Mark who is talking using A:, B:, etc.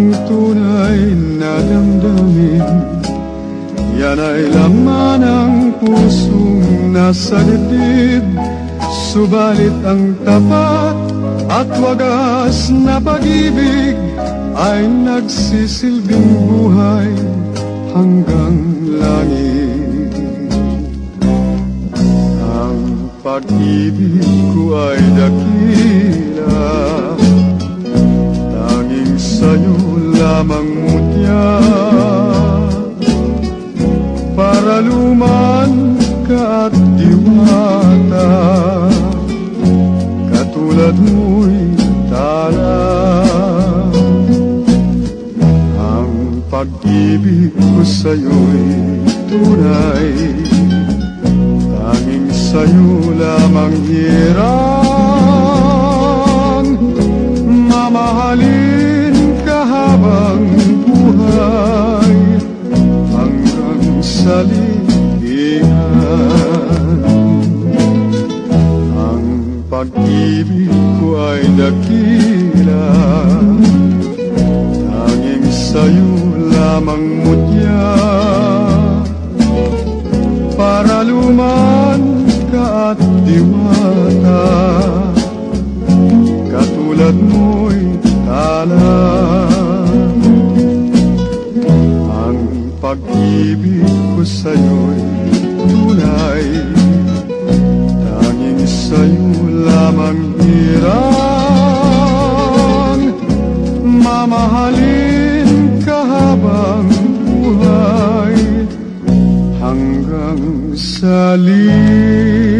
A: Ang tunay na damdamin, yan ay laman ng pusong nasa dibdib. Subalit ang tapat at wagas na pag-ibig ay nagsisilbing buhay hanggang langit. Ang pag-ibig ko ay dakila, tanging sa'yo lamang mutya. Paraluman ka at diwata, katulad mo'y tala. Ang pag-ibig ko sa'yo'y tunay, tanging sa'yo lamang hirang. Mamahalin ka habang buhay, hanggang sa lihian. Ang pag-ibig ko ay dakila, tanging sa'yo lamang mutya. Paraluman ka at diwata, katulad mo'y tala. Ang pag-ibig ko sa'yo'y tunay, tanging sa'yo lamang hirang. Mamahalin ka habang buhay, hanggang sa lihian.